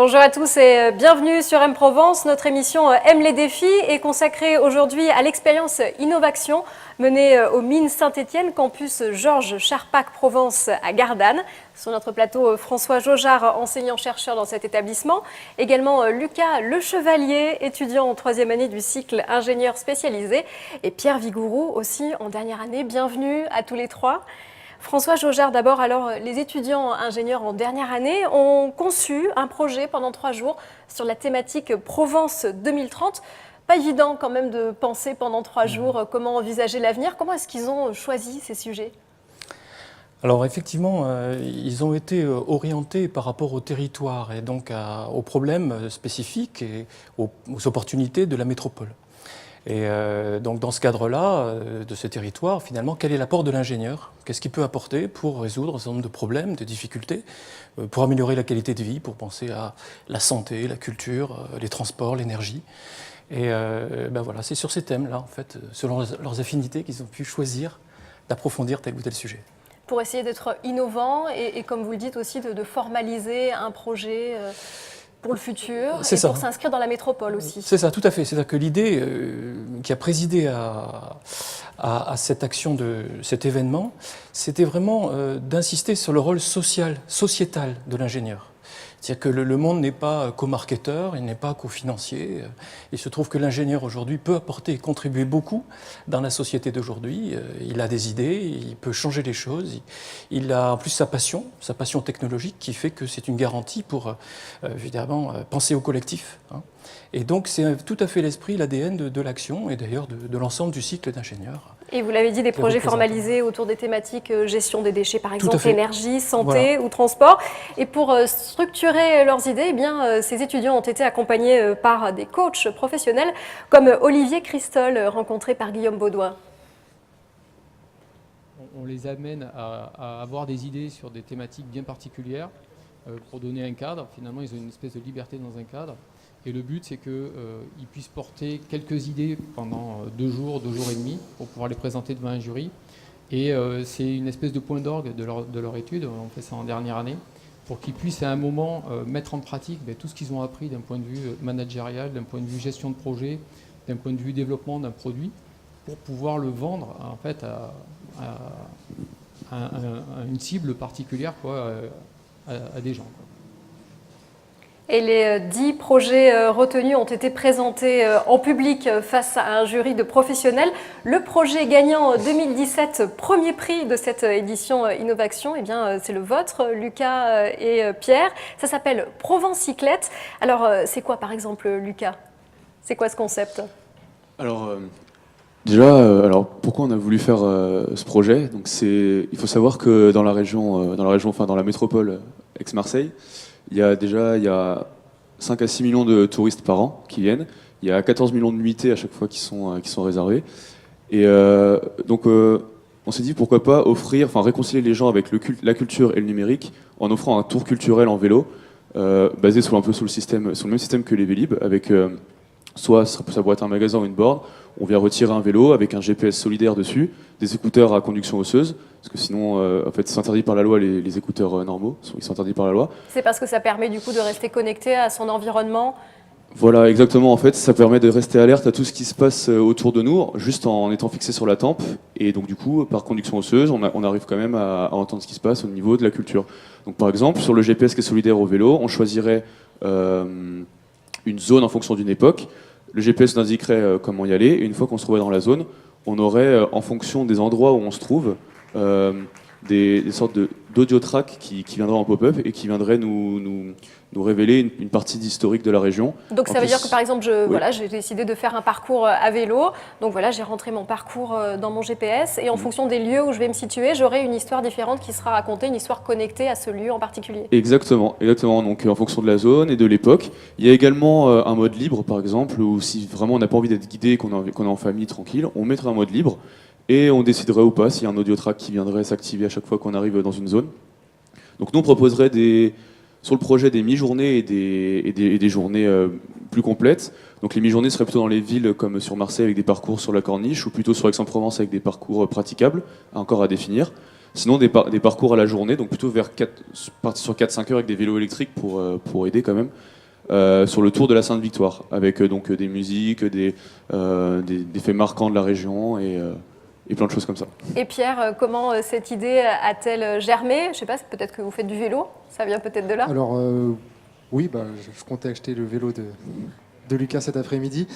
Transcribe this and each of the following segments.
Bonjour à tous et bienvenue sur M-Provence. Notre émission Aime les défis est consacrée aujourd'hui à l'expérience Innovaction menée aux mines Saint-Étienne, campus Georges Charpak-Provence à Gardanne. Sur notre plateau, François Jaujard, enseignant-chercheur dans cet établissement. Également Lucas Lechevalier, étudiant en troisième année du cycle ingénieur spécialisé. Et Pierre Vigourou, aussi en dernière année. Bienvenue à tous les trois. François Jaujard, d'abord, alors les étudiants ingénieurs en dernière année ont conçu un projet pendant 3 jours sur la thématique Provence 2030. Pas évident quand même de penser pendant 3 jours comment envisager l'avenir. Comment est-ce qu'ils ont choisi ces sujets ? Alors effectivement, ils ont été orientés par rapport au territoire et donc aux problèmes spécifiques et aux opportunités de la métropole. Et donc dans ce cadre-là, de ce territoire, finalement, quel est l'apport de l'ingénieur ? Qu'est-ce qu'il peut apporter pour résoudre un certain nombre de problèmes, de difficultés, pour améliorer la qualité de vie, pour penser à la santé, la culture, les transports, l'énergie. Et ben voilà, c'est sur ces thèmes-là, en fait, selon leurs affinités, qu'ils ont pu choisir d'approfondir tel ou tel sujet. Pour essayer d'être innovant et comme vous le dites aussi, de formaliser un projet pour le futur et pour s'inscrire dans la métropole aussi. C'est ça, tout à fait. C'est-à-dire que l'idée qui a présidé à cette action, de cet événement, c'était vraiment d'insister sur le rôle sociétal de l'ingénieur. C'est-à-dire que le monde n'est pas co-marketeur, il n'est pas co-financier. Il se trouve que l'ingénieur aujourd'hui peut apporter et contribuer beaucoup dans la société d'aujourd'hui. Il a des idées, il peut changer les choses. Il a en plus sa passion technologique qui fait que c'est une garantie pour évidemment penser au collectif. Et donc c'est tout à fait l'esprit, l'ADN de l'action et d'ailleurs de l'ensemble du cycle d'ingénieurs. Et vous l'avez dit, des projets formalisés autour des thématiques gestion des déchets par exemple, énergie, santé ou transport. Et pour structurer leurs idées, eh bien, ces étudiants ont été accompagnés par des coachs professionnels comme Olivier Christol, rencontré par Guillaume Baudouin. On les amène à avoir des idées sur des thématiques bien particulières pour donner un cadre. Finalement, ils ont une espèce de liberté dans un cadre. Et le but, c'est qu'ils puissent porter quelques idées pendant 2 jours et demi pour pouvoir les présenter devant un jury. Et c'est une espèce de point d'orgue de leur étude, on fait ça en dernière année, pour qu'ils puissent à un moment mettre en pratique tout ce qu'ils ont appris d'un point de vue managérial, d'un point de vue gestion de projet, d'un point de vue développement d'un produit, pour pouvoir le vendre en fait à une cible particulière, à des gens. Et les 10 projets retenus ont été présentés en public face à un jury de professionnels. Le projet gagnant 2017, premier prix de cette édition Innovation, eh bien, c'est le vôtre, Lucas et Pierre. Ça s'appelle Provencyclette. Alors, c'est quoi par exemple, Lucas ? C'est quoi ce concept ? Alors, déjà, pourquoi on a voulu faire ce projet ? Donc, il faut savoir que dans la métropole Aix-Marseille, il y a 5 à 6 millions de touristes par an qui viennent. Il y a 14 millions de nuitées à chaque fois qui sont réservées. Et donc, on s'est dit pourquoi pas réconcilier les gens avec la culture et le numérique en offrant un tour culturel en vélo basé sur le même système que les Vélib, avec soit ça pourrait être un magasin ou une borne. On vient retirer un vélo avec un GPS solidaire dessus, des écouteurs à conduction osseuse, parce que sinon, en fait, c'est interdit par la loi, les écouteurs normaux, ils sont interdits par la loi. C'est parce que ça permet du coup de rester connecté à son environnement. Voilà, exactement. En fait, ça permet de rester alerte à tout ce qui se passe autour de nous, juste en étant fixé sur la tempe. Et donc, du coup, par conduction osseuse, on arrive quand même à entendre ce qui se passe au niveau de la culture. Donc, par exemple, sur le GPS qui est solidaire au vélo, on choisirait une zone en fonction d'une époque. Le GPS nous indiquerait comment y aller, et une fois qu'on se trouvait dans la zone, on aurait, en fonction des endroits où on se trouve, des sortes d'audio-tracks qui viendraient en pop-up et qui viendraient nous révéler une partie d'historique de la région. Donc ça veut dire que par exemple, j'ai décidé de faire un parcours à vélo, donc voilà, j'ai rentré mon parcours dans mon GPS et en fonction des lieux où je vais me situer, j'aurai une histoire différente qui sera racontée, une histoire connectée à ce lieu en particulier. Exactement. Donc en fonction de la zone et de l'époque. Il y a également un mode libre par exemple, où si vraiment on n'a pas envie d'être guidé, qu'on est en famille tranquille, on mettrait un mode libre. Et on déciderait ou pas s'il y a un audio track qui viendrait s'activer à chaque fois qu'on arrive dans une zone. Donc nous on proposerait sur le projet des mi-journées et des journées plus complètes. Donc les mi-journées seraient plutôt dans les villes comme sur Marseille avec des parcours sur la Corniche, ou plutôt sur Aix-en-Provence avec des parcours praticables, encore à définir. Sinon, des parcours à la journée, donc plutôt partir sur 4-5 heures avec des vélos électriques pour aider quand même, sur le tour de la Sainte-Victoire, avec donc des musiques, des faits marquants de la région et plein de choses comme ça. Et Pierre, comment cette idée a-t-elle germé? Je ne sais pas, peut-être que vous faites du vélo, ça vient peut-être de là? Alors, oui, je comptais acheter le vélo de Lucas cet après-midi.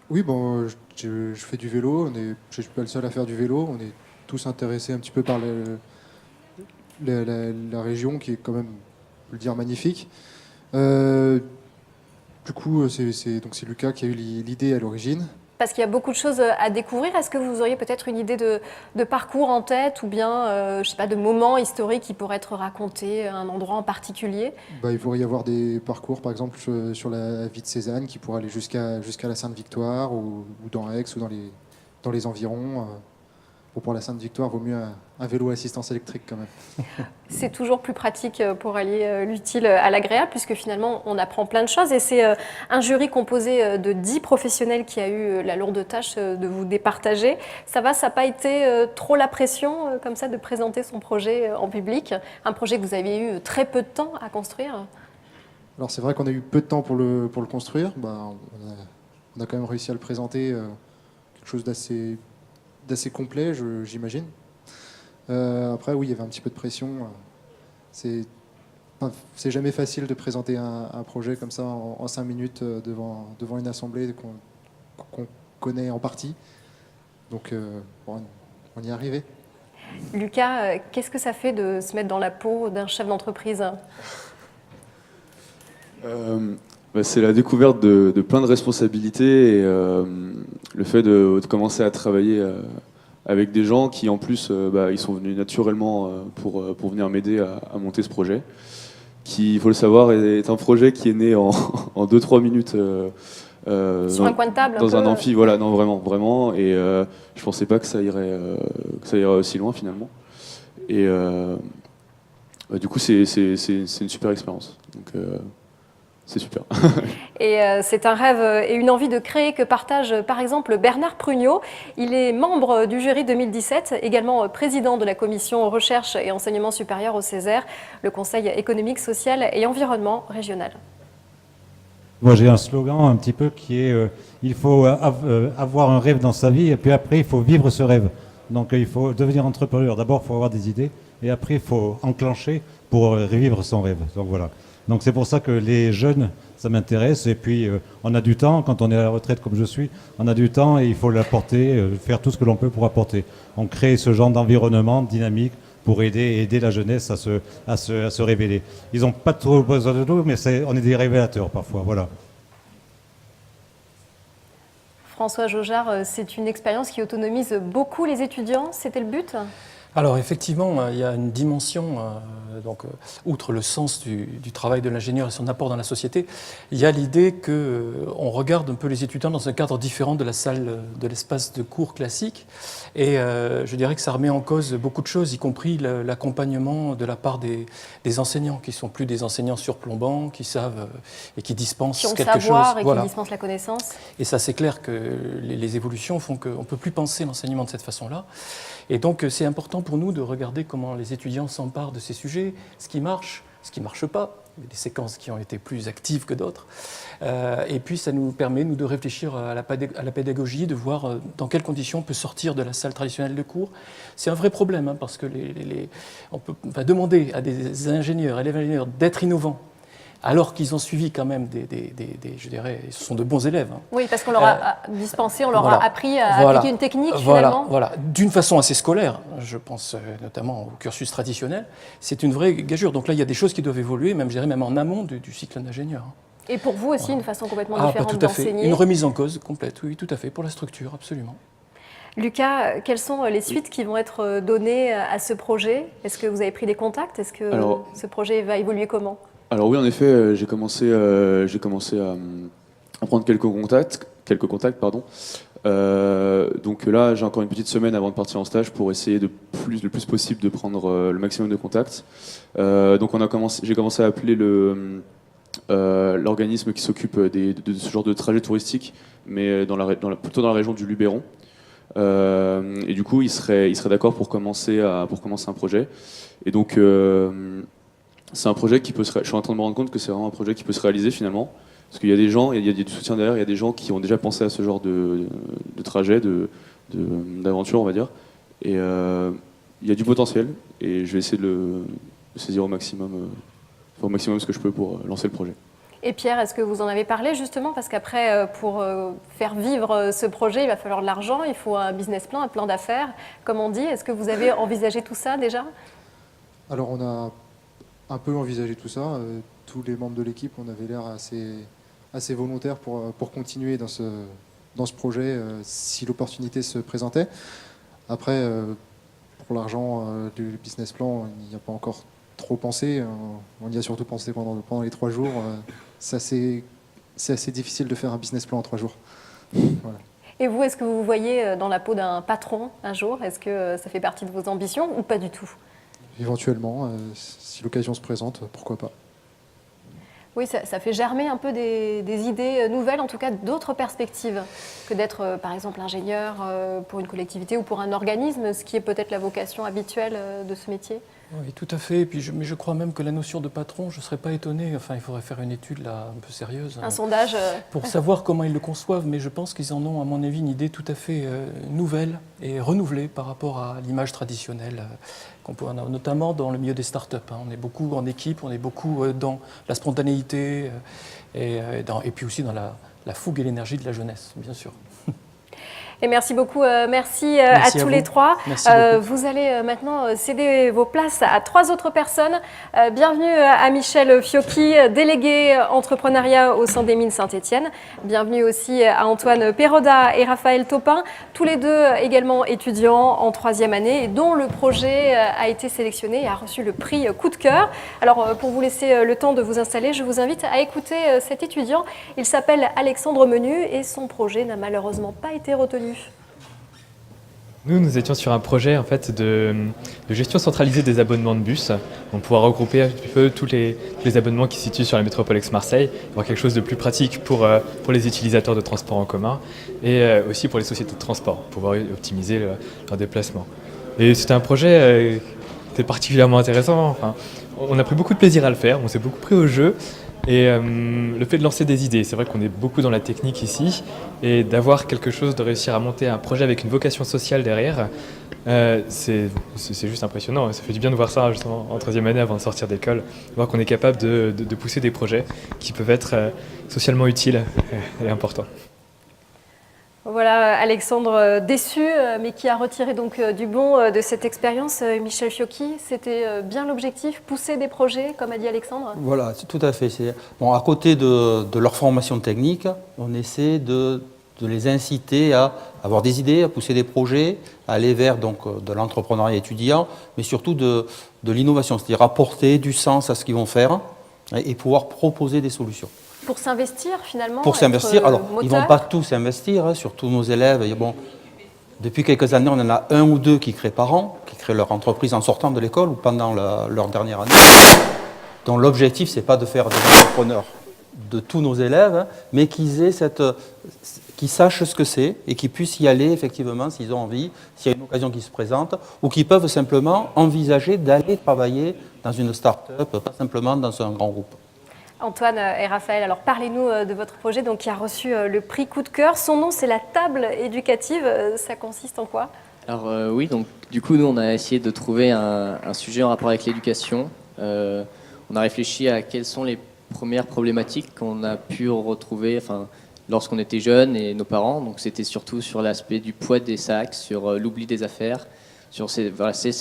Oui, bon, je fais du vélo, je ne suis pas le seul à faire du vélo, on est tous intéressés un petit peu par la région qui est quand même, on peut le dire, magnifique. Du coup, c'est Lucas qui a eu l'idée à l'origine. Parce qu'il y a beaucoup de choses à découvrir. Est-ce que vous auriez peut-être une idée de parcours en tête ou bien, je sais pas, de moments historiques qui pourraient être racontés à un endroit en particulier? Il pourrait y avoir des parcours, par exemple, sur la vie de Cézanne qui pourraient aller jusqu'à la Sainte-Victoire ou dans Aix ou dans les environs. Pour la Sainte-Victoire, vaut mieux un vélo à assistance électrique quand même. C'est toujours plus pratique pour allier l'utile à l'agréable, puisque finalement, on apprend plein de choses. Et c'est un jury composé de 10 professionnels qui a eu la lourde tâche de vous départager. Ça va, ça n'a pas été trop la pression, comme ça, de présenter son projet en public? Un projet que vous avez eu très peu de temps à construire? Alors c'est vrai qu'on a eu peu de temps pour le construire. On a quand même réussi à le présenter, quelque chose d'assez complet, j'imagine. Après, oui, il y avait un petit peu de pression. C'est jamais facile de présenter un projet comme ça en 5 minutes devant une assemblée qu'on connaît en partie. Donc, on y est arrivé. Lucas, qu'est-ce que ça fait de se mettre dans la peau d'un chef d'entreprise? C'est la découverte de plein de responsabilités et le fait de commencer à travailler avec des gens qui en plus ils sont venus naturellement pour venir m'aider à monter ce projet, qui, il faut le savoir, est un projet qui est né en 2-3 minutes sur un coin de table, dans un amphi, voilà, non, vraiment, et je pensais pas que ça irait aussi loin finalement, et du coup c'est une super expérience, donc c'est super. Et c'est un rêve et une envie de créer que partage par exemple Bernard Prugnot. Il est membre du jury 2017, également président de la commission recherche et enseignement supérieur au Césaire, le Conseil économique, social et environnement régional. Moi j'ai un slogan un petit peu qui est il faut avoir un rêve dans sa vie et puis après il faut vivre ce rêve. Donc il faut devenir entrepreneur. D'abord il faut avoir des idées et après il faut enclencher pour revivre son rêve. Donc voilà. Donc c'est pour ça que les jeunes, ça m'intéresse. Et puis on a du temps, quand on est à la retraite comme je suis, on a du temps et il faut l'apporter, faire tout ce que l'on peut pour apporter. On crée ce genre d'environnement dynamique pour aider la jeunesse à se révéler. Ils n'ont pas trop besoin de nous, mais on est des révélateurs parfois. Voilà. François Jaujard, c'est une expérience qui autonomise beaucoup les étudiants. C'était le but ? Alors effectivement, il y a une dimension, outre le sens du travail de l'ingénieur et son apport dans la société, il y a l'idée qu'on regarde un peu les étudiants dans un cadre différent de la salle, de l'espace de cours classique. Et je dirais que ça remet en cause beaucoup de choses, y compris l'accompagnement de la part des enseignants, qui ne sont plus des enseignants surplombants, qui savent et qui dispensent quelque chose. Qui ont le savoir et qui dispensent la connaissance. Et ça, c'est clair que les évolutions font qu'on ne peut plus penser l'enseignement de cette façon-là. Et donc, c'est important pour nous de regarder comment les étudiants s'emparent de ces sujets, ce qui marche pas. Il y a des séquences qui ont été plus actives que d'autres. Et puis, ça nous permet, nous, de réfléchir à la pédagogie, de voir dans quelles conditions on peut sortir de la salle traditionnelle de cours. C'est un vrai problème, hein, parce que on peut demander à des ingénieurs, élèves ingénieurs, d'être innovants, alors qu'ils ont suivi quand même je dirais, ce sont de bons élèves. Hein. Oui, parce qu'on leur a dispensé, on leur a appris à appliquer une technique finalement. Voilà, d'une façon assez scolaire, je pense notamment au cursus traditionnel, c'est une vraie gageure. Donc là, il y a des choses qui doivent évoluer, même, je dirais, même en amont du cycle d'ingénieur. Et pour vous aussi, une façon complètement différente d'enseigner. Une remise en cause complète, oui, tout à fait, pour la structure, absolument. Lucas, quelles sont les suites qui vont être données à ce projet? Est-ce que vous avez pris des contacts? Est-ce que ce projet va évoluer comment? Alors oui, en effet, j'ai commencé à prendre quelques contacts. Donc là, j'ai encore une petite semaine avant de partir en stage pour essayer le plus possible de prendre le maximum de contacts. Donc j'ai commencé à appeler l'organisme qui s'occupe de ce genre de trajet touristique, mais plutôt dans la région du Luberon. Et du coup, il serait d'accord pour commencer un projet. Et donc, c'est un projet qui peut je suis en train de me rendre compte que c'est vraiment un projet qui peut se réaliser finalement. Parce qu'il y a des gens, il y a du soutien derrière, il y a des gens qui ont déjà pensé à ce genre de trajet, d'aventure, on va dire. Et il y a du potentiel. Et je vais essayer de saisir au maximum ce que je peux pour lancer le projet. Et Pierre, est-ce que vous en avez parlé justement? Parce qu'après, pour faire vivre ce projet, il va falloir de l'argent, il faut un business plan, un plan d'affaires, comme on dit. Est-ce que vous avez envisagé tout ça déjà? Alors on a un peu envisagé tout ça. Tous les membres de l'équipe, on avait l'air assez volontaires pour continuer dans ce projet si l'opportunité se présentait. Après, pour l'argent du business plan, il n'y a pas encore trop pensé. On y a surtout pensé pendant les 3 jours. C'est assez difficile de faire un business plan en 3 jours. Voilà. Et vous, est-ce que vous vous voyez dans la peau d'un patron un jour? Est-ce que ça fait partie de vos ambitions ou pas du tout? Éventuellement, si l'occasion se présente, pourquoi pas. Oui, ça fait germer un peu des idées nouvelles, en tout cas d'autres perspectives que d'être par exemple ingénieur pour une collectivité ou pour un organisme, ce qui est peut-être la vocation habituelle de ce métier. Oui, tout à fait. Et puis mais je crois même que la notion de patron, je ne serais pas étonné. Enfin, il faudrait faire une étude là, un peu sérieuse. Un sondage pour savoir comment ils le conçoivent. Mais je pense qu'ils en ont, à mon avis, une idée tout à fait nouvelle et renouvelée par rapport à l'image traditionnelle qu'on peut avoir, notamment dans le milieu des startups. On est beaucoup en équipe, on est beaucoup dans la spontanéité et puis aussi dans la fougue et l'énergie de la jeunesse, bien sûr. Et merci beaucoup, merci à tous les trois. Vous allez maintenant céder vos places à 3 autres personnes. Bienvenue à Michel Fiocchi, délégué entrepreneuriat au sein des Mines Saint-Étienne. Bienvenue aussi à Antoine Perroda et Raphaël Topin, tous les deux également étudiants en 3e année, dont le projet a été sélectionné et a reçu le prix Coup de cœur. Alors pour vous laisser le temps de vous installer, je vous invite à écouter cet étudiant. Il s'appelle Alexandre Menu et son projet n'a malheureusement pas été retenu. Nous étions sur un projet en fait, de gestion centralisée des abonnements de bus. On pourra regrouper un petit peu tous les abonnements qui se situent sur la métropole Aix-Marseille, avoir quelque chose de plus pratique pour les utilisateurs de transports en commun et aussi pour les sociétés de transport, pour pouvoir optimiser leur déplacement. Et c'était un projet qui était particulièrement intéressant. Enfin, on a pris beaucoup de plaisir à le faire, on s'est beaucoup pris au jeu. Et le fait de lancer des idées, c'est vrai qu'on est beaucoup dans la technique ici, et d'avoir quelque chose, de réussir à monter un projet avec une vocation sociale derrière, c'est juste impressionnant. Ça fait du bien de voir ça justement en 3e année avant de sortir d'école, voir qu'on est capable de pousser des projets qui peuvent être socialement utiles et importants. Voilà Alexandre déçu, mais qui a retiré donc du bon de cette expérience. Michel Fiocchi, c'était bien l'objectif, pousser des projets, comme a dit Alexandre? Voilà, tout à fait. Bon, à côté de leur formation technique, on essaie de les inciter à avoir des idées, à pousser des projets, à aller vers de l'entrepreneuriat étudiant, mais surtout de l'innovation, c'est-à-dire apporter du sens à ce qu'ils vont faire et pouvoir proposer des solutions. Pour s'investir finalement? Pour s'investir, alors ils ne vont pas tous s'investir, surtout nos élèves. Et bon, depuis quelques années, on en a 1 ou 2 qui créent par an, qui créent leur entreprise en sortant de l'école ou pendant leur dernière année. Donc l'objectif, ce n'est pas de faire des entrepreneurs de tous nos élèves, mais qu'ils sachent ce que c'est et qu'ils puissent y aller effectivement s'ils ont envie, s'il y a une occasion qui se présente, ou qu'ils peuvent simplement envisager d'aller travailler dans une start-up, pas simplement dans un grand groupe. Antoine et Raphaël, alors parlez-nous de votre projet qui a reçu le prix Coup de cœur. Son nom, c'est la table éducative. Ça consiste en quoi? Alors oui, donc du coup, nous, on a essayé de trouver un sujet en rapport avec l'éducation. On a réfléchi à quelles sont les premières problématiques qu'on a pu retrouver lorsqu'on était jeunes et nos parents. Donc c'était surtout sur l'aspect du poids des sacs, sur l'oubli des affaires, sur ces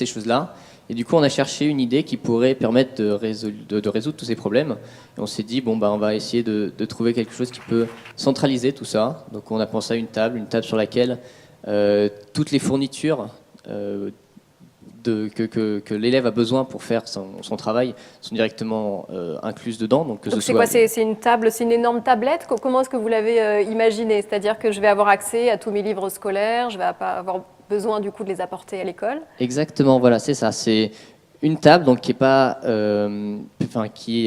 choses-là. Et du coup, on a cherché une idée qui pourrait permettre de résoudre tous ces problèmes. Et on s'est dit, on va essayer de trouver quelque chose qui peut centraliser tout ça. Donc on a pensé à une table sur laquelle toutes les fournitures que l'élève a besoin pour faire son travail sont directement incluses dedans. Donc c'est quoi? C'est une table, c'est une énorme tablette? Comment est-ce que vous l'avez imaginé? C'est-à-dire que je vais avoir accès à tous mes livres scolaires, je vais pas avoir besoin du coup de les apporter à l'école? Exactement, voilà, c'est ça. C'est une table qui n'est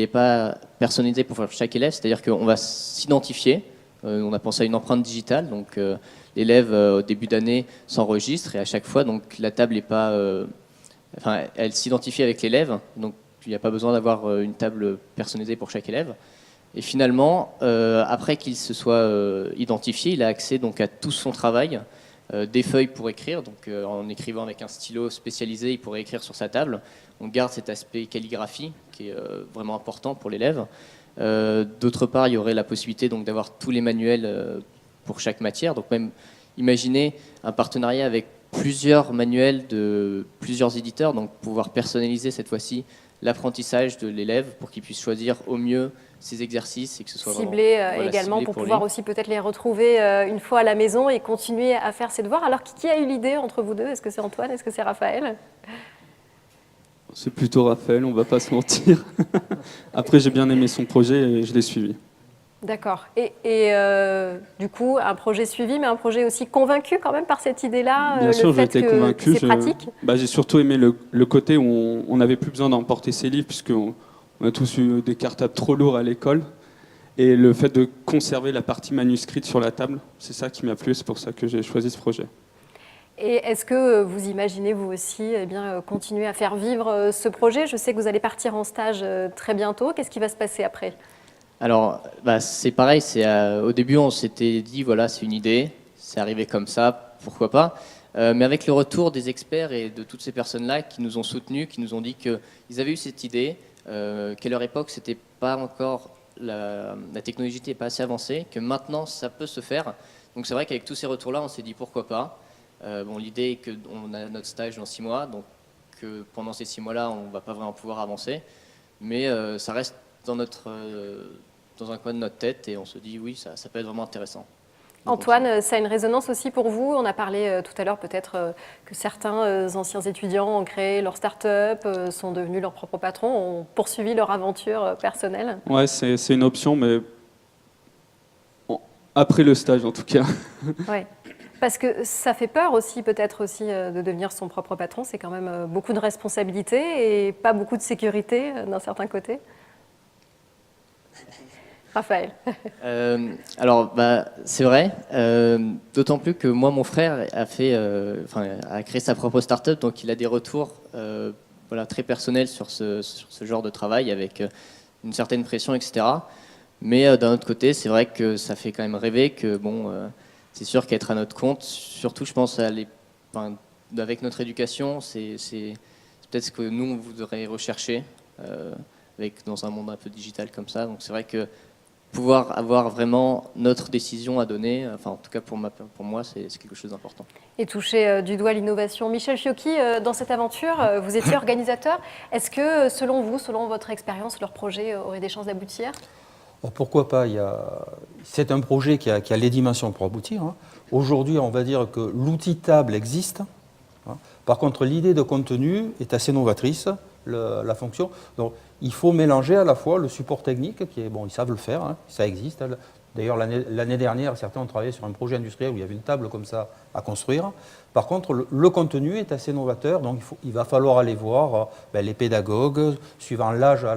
pas, personnalisée pour chaque élève, c'est-à-dire qu'on va s'identifier On a pensé à une empreinte digitale, donc l'élève au début d'année s'enregistre et à chaque fois, donc la table est pas, elle s'identifie avec l'élève, donc il n'y a pas besoin d'avoir une table personnalisée pour chaque élève. Et finalement, après qu'il se soit identifié, il a accès donc à tout son travail, des feuilles pour écrire, donc en écrivant avec un stylo spécialisé, il pourrait écrire sur sa table. On garde cet aspect calligraphie qui est vraiment important pour l'élève. D'autre part, il y aurait la possibilité donc d'avoir tous les manuels pour chaque matière. Donc même imaginez un partenariat avec plusieurs manuels de plusieurs éditeurs, donc pouvoir personnaliser cette fois-ci l'apprentissage de l'élève pour qu'il puisse choisir au mieux ses exercices et que ce soit ciblé vraiment, également ciblé pour pour pouvoir lui. aussi peut-être les retrouver une fois à la maison et continuer à faire ses devoirs. Alors qui a eu l'idée entre vous deux? Est-ce que c'est Antoine? Est-ce que c'est Raphaël? C'est plutôt Raphaël, on va pas se mentir. Après, j'ai bien aimé son projet et je l'ai suivi. D'accord. Et du coup, un projet suivi, mais un projet aussi convaincu quand même par cette idée-là, Bien sûr, le j'ai fait été que convaincu. c'est pratique. J'ai surtout aimé le côté où on n'avait plus besoin d'emporter ses livres, puisqu'on a tous eu des cartables trop lourds à l'école. Et le fait de conserver la partie manuscrite sur la table, c'est ça qui m'a plu, c'est pour ça que j'ai choisi ce projet. Et est-ce que vous imaginez, vous aussi, continuer à faire vivre ce projet? Je sais que vous allez partir en stage très bientôt. Qu'est-ce qui va se passer après? Alors, c'est pareil, au début on s'était dit, voilà, c'est une idée, c'est arrivé comme ça, pourquoi pas. Mais avec le retour des experts et de toutes ces personnes-là qui nous ont soutenus, qui nous ont dit qu'ils avaient eu cette idée, qu'à leur époque, c'était pas encore la technologie n'était pas assez avancée, que maintenant ça peut se faire. Donc c'est vrai qu'avec tous ces retours-là, on s'est dit pourquoi pas. L'idée est qu'on a notre stage dans 6 mois, donc que pendant ces 6 mois-là, on ne va pas vraiment pouvoir avancer. Mais ça reste dans un coin de notre tête et on se dit oui, ça peut être vraiment intéressant. Antoine, ça a une résonance aussi pour vous. On a parlé tout à l'heure peut-être que certains anciens étudiants ont créé leur start-up, sont devenus leurs propres patrons, ont poursuivi leur aventure personnelle. Ouais, c'est une option, mais après le stage en tout cas. Ouais. Parce que ça fait peur aussi, peut-être aussi, de devenir son propre patron. C'est quand même beaucoup de responsabilités et pas beaucoup de sécurité d'un certain côté. Raphaël. Alors, c'est vrai. D'autant plus que moi, mon frère a créé sa propre start-up, donc il a des retours très personnels sur ce genre de travail avec une certaine pression, etc. Mais d'un autre côté, c'est vrai que ça fait quand même rêver que c'est sûr qu'être à notre compte, surtout je pense avec notre éducation, c'est peut-être ce que nous on voudrait rechercher dans un monde un peu digital comme ça. Donc c'est vrai que pouvoir avoir vraiment notre décision à donner, en tout cas pour moi, c'est quelque chose d'important. Et toucher du doigt l'innovation. Michel Fiocchi, dans cette aventure, vous étiez organisateur. Est-ce que selon vous, selon votre expérience, leur projet aurait des chances d'aboutir ? Pourquoi pas? C'est un projet qui a les dimensions pour aboutir. Aujourd'hui, on va dire que l'outil table existe. Par contre, l'idée de contenu est assez novatrice, la fonction. Donc, il faut mélanger à la fois le support technique, qui est ils savent le faire, ça existe. D'ailleurs, l'année dernière, certains ont travaillé sur un projet industriel où il y avait une table comme ça à construire. Par contre, le contenu est assez novateur, donc il va falloir aller voir les pédagogues, suivant l'âge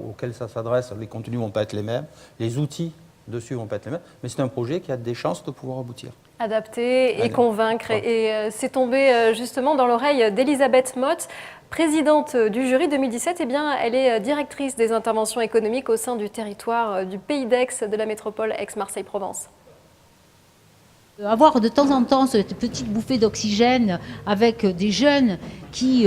auquel ça s'adresse, les contenus ne vont pas être les mêmes, les outils dessus ne vont pas être les mêmes, mais c'est un projet qui a des chances de pouvoir aboutir. Adapter et convaincre. Et c'est tombé justement dans l'oreille d'Elisabeth Mott, présidente du jury 2017. Elle est directrice des interventions économiques au sein du territoire du Pays d'Aix de la métropole Aix-Marseille-Provence. Avoir de temps en temps cette petite bouffée d'oxygène avec des jeunes qui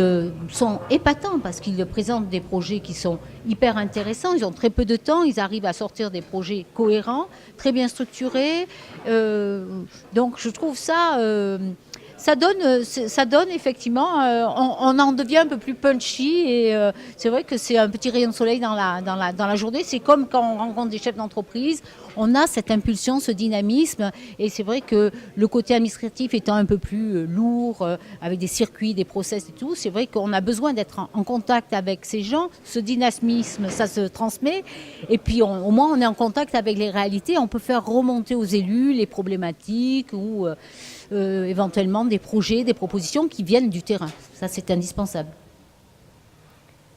sont épatants parce qu'ils présentent des projets qui sont hyper intéressants, ils ont très peu de temps, ils arrivent à sortir des projets cohérents, très bien structurés. Donc je trouve ça... Ça donne effectivement, on en devient un peu plus punchy et c'est vrai que c'est un petit rayon de soleil dans la journée. C'est comme quand on rencontre des chefs d'entreprise, on a cette impulsion, ce dynamisme et c'est vrai que le côté administratif étant un peu plus lourd, avec des circuits, des process et tout, c'est vrai qu'on a besoin d'être en contact avec ces gens. Ce dynamisme, ça se transmet et puis au moins on est en contact avec les réalités. On peut faire remonter aux élus les problématiques ou... éventuellement des projets, des propositions qui viennent du terrain. Ça, c'est indispensable.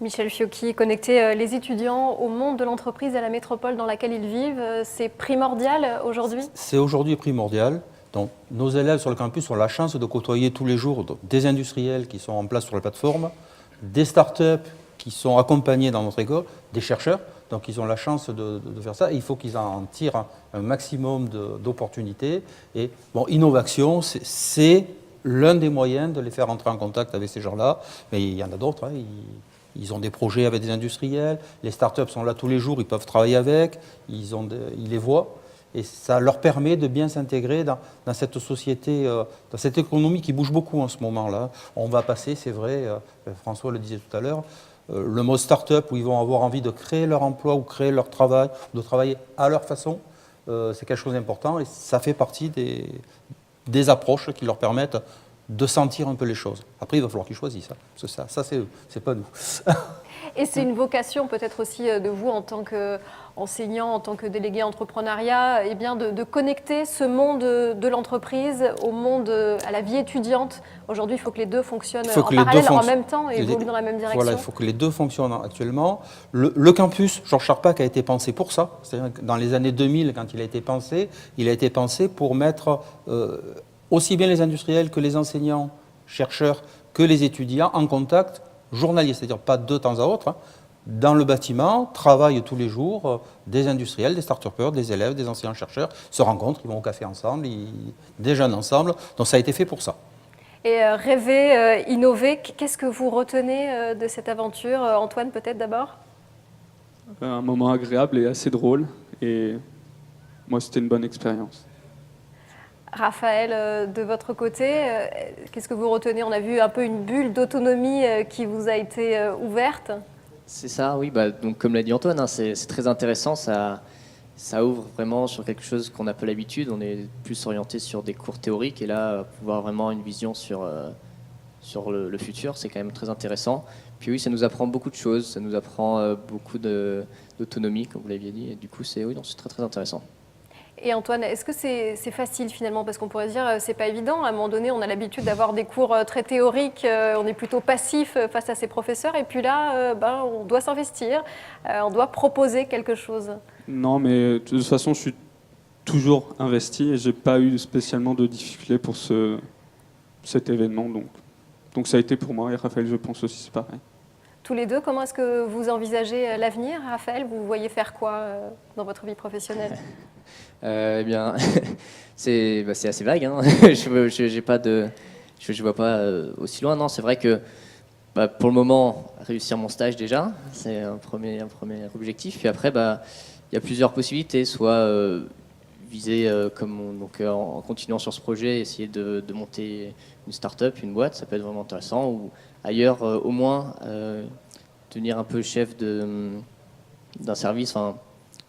Michel Fiocchi, connecter les étudiants au monde de l'entreprise, à la métropole dans laquelle ils vivent, c'est primordial aujourd'hui? C'est aujourd'hui primordial. Donc, nos élèves sur le campus ont la chance de côtoyer tous les jours des industriels qui sont en place sur la plateforme, des startups qui sont accompagnés dans notre école, des chercheurs. Donc, ils ont la chance de faire ça. Et il faut qu'ils en tirent un maximum d'opportunités. Et bon, Innovaction, c'est l'un des moyens de les faire entrer en contact avec ces gens-là. Mais il y en a d'autres. Hein. Ils ont des projets avec des industriels. Les startups sont là tous les jours. Ils peuvent travailler avec. Ils les voient. Et ça leur permet de bien s'intégrer dans cette société, dans cette économie qui bouge beaucoup en ce moment-là. On va passer, c'est vrai, François le disait tout à l'heure, le mot start-up où ils vont avoir envie de créer leur emploi ou créer leur travail, de travailler à leur façon, c'est quelque chose d'important et ça fait partie des approches qui leur permettent de sentir un peu les choses. Après, il va falloir qu'ils choisissent. Hein, parce que ça c'est pas nous. Et c'est une vocation peut-être aussi de vous en tant qu'enseignant, en tant que délégué entrepreneuriat, eh bien de connecter ce monde de l'entreprise au monde, à la vie étudiante. Aujourd'hui, il faut que les deux fonctionnent en parallèle, en même temps et évoluent dans la même direction. Voilà, il faut que les deux fonctionnent actuellement. Le campus Georges Charpak a été pensé pour ça. C'est-à-dire que dans les années 2000, quand il a été pensé pour mettre aussi bien les industriels que les enseignants, chercheurs, que les étudiants en contact journalier, c'est-à-dire pas de temps à autre, hein, dans le bâtiment, travaillent tous les jours des industriels, des start-upers, des élèves, des enseignants-chercheurs, se rencontrent, ils vont au café ensemble, ils déjeunent ensemble, donc ça a été fait pour ça. Et rêver, innover, qu'est-ce que vous retenez de cette aventure? Antoine, peut-être d'abord? Un moment agréable et assez drôle, et moi c'était une bonne expérience. Raphaël, de votre côté, qu'est-ce que vous retenez? On a vu un peu une bulle d'autonomie qui vous a été ouverte. C'est ça, oui. Donc, comme l'a dit Antoine, hein, c'est très intéressant. Ça ouvre vraiment sur quelque chose qu'on n'a pas l'habitude. On est plus orienté sur des cours théoriques. Et là, pouvoir vraiment une vision sur le futur, c'est quand même très intéressant. Puis oui, ça nous apprend beaucoup de choses. Ça nous apprend beaucoup d'autonomie, comme vous l'aviez dit. Et du coup, c'est très, très intéressant. Et Antoine, est-ce que c'est facile finalement? Parce qu'on pourrait se dire c'est pas évident. À un moment donné, on a l'habitude d'avoir des cours très théoriques, on est plutôt passif face à ses professeurs. Et puis là, on doit s'investir, on doit proposer quelque chose. Non, mais de toute façon, je suis toujours investi et j'ai pas eu spécialement de difficultés pour cet événement. Donc ça a été pour moi et Raphaël, je pense aussi c'est pareil. Tous les deux, comment est-ce que vous envisagez l'avenir? Raphaël, vous voyez faire quoi dans votre vie professionnelle? Eh bien, c'est assez vague. Hein. Je vois pas aussi loin. Non, c'est vrai que pour le moment, réussir mon stage déjà, c'est un premier objectif. Puis après, il y a plusieurs possibilités. Soit viser en continuant sur ce projet, essayer de monter une start-up, une boîte, ça peut être vraiment intéressant. Ou ailleurs, au moins, devenir un peu chef d'un service. Enfin,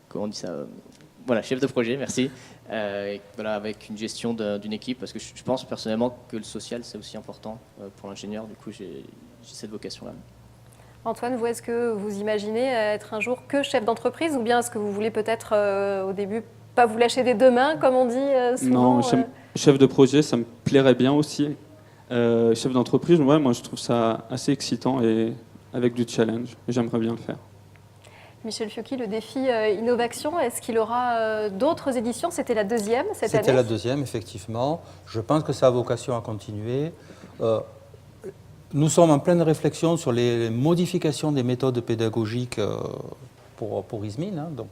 comment on dit ça? Voilà, chef de projet, merci. Avec une gestion d'une équipe, parce que je pense personnellement que le social, c'est aussi important pour l'ingénieur. Du coup, j'ai cette vocation-là. Antoine, vous, est-ce que vous imaginez être un jour que chef d'entreprise, ou bien est-ce que vous voulez peut-être au début pas vous lâcher des deux mains, comme on dit souvent? Non, chef de projet, ça me plairait bien aussi. Chef d'entreprise, ouais, moi je trouve ça assez excitant et avec du challenge. J'aimerais bien le faire. Michel Fiocchi, le défi Innovaction, est-ce qu'il aura d'autres éditions? C'était la deuxième cette année? C'était la deuxième, effectivement. Je pense que ça a vocation à continuer. Nous sommes en pleine réflexion sur les modifications des méthodes pédagogiques pour ISMIN, hein, donc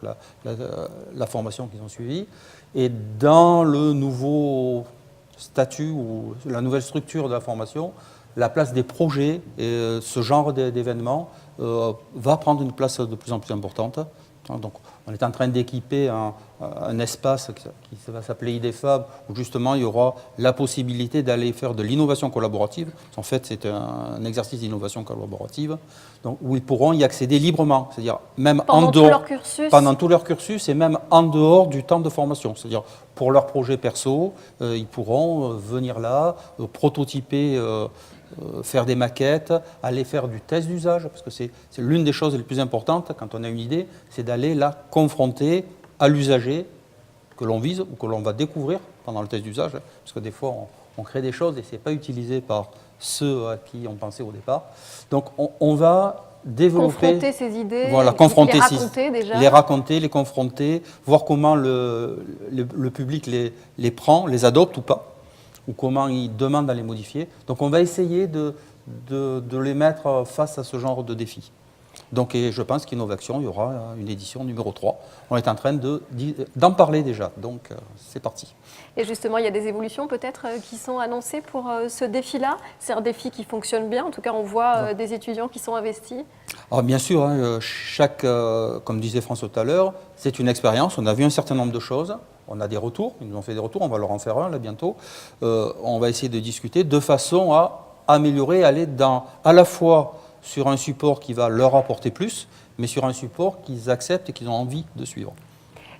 la formation qu'ils ont suivie. Et dans le nouveau statut ou la nouvelle structure de la formation, la place des projets et ce genre d'événements va prendre une place de plus en plus importante. Donc, on est en train d'équiper un espace qui va s'appeler IDFAB, où justement il y aura la possibilité d'aller faire de l'innovation collaborative. En fait, c'est un exercice d'innovation collaborative, donc, où ils pourront y accéder librement, c'est-à-dire même pendant en dehors, pendant tout leur cursus et même en dehors du temps de formation. C'est-à-dire pour leur projet perso, ils pourront venir là, prototyper. Faire des maquettes, aller faire du test d'usage, parce que c'est l'une des choses les plus importantes quand on a une idée, c'est d'aller la confronter à l'usager que l'on vise ou que l'on va découvrir pendant le test d'usage, parce que des fois on crée des choses et ce n'est pas utilisé par ceux à qui on pensait au départ. Donc on va développer, confronter ces idées, voilà, confronter les raconter déjà. Les raconter, les confronter, voir comment le public les prend, les adopte ou pas, ou comment il demande à les modifier. Donc on va essayer de les mettre face à ce genre de défi. Donc, et je pense qu'Innovaction, il y aura une édition numéro 3. On est en train d'en parler déjà, donc c'est parti. Et justement, il y a des évolutions peut-être qui sont annoncées pour ce défi-là. C'est un défi qui fonctionne bien, en tout cas on voit des étudiants qui sont investis. Alors, bien sûr, hein, comme disait François tout à l'heure, c'est une expérience, on a vu un certain nombre de choses, on a des retours, ils nous ont fait des retours, on va leur en faire un là bientôt. On va essayer de discuter de façon à améliorer, aller à la fois sur un support qui va leur apporter plus, mais sur un support qu'ils acceptent et qu'ils ont envie de suivre.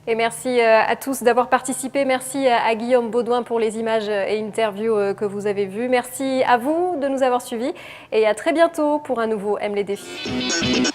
Et merci à tous d'avoir participé. Merci à Guillaume Baudouin pour les images et interviews que vous avez vues. Merci à vous de nous avoir suivis et à très bientôt pour un nouveau M les défis.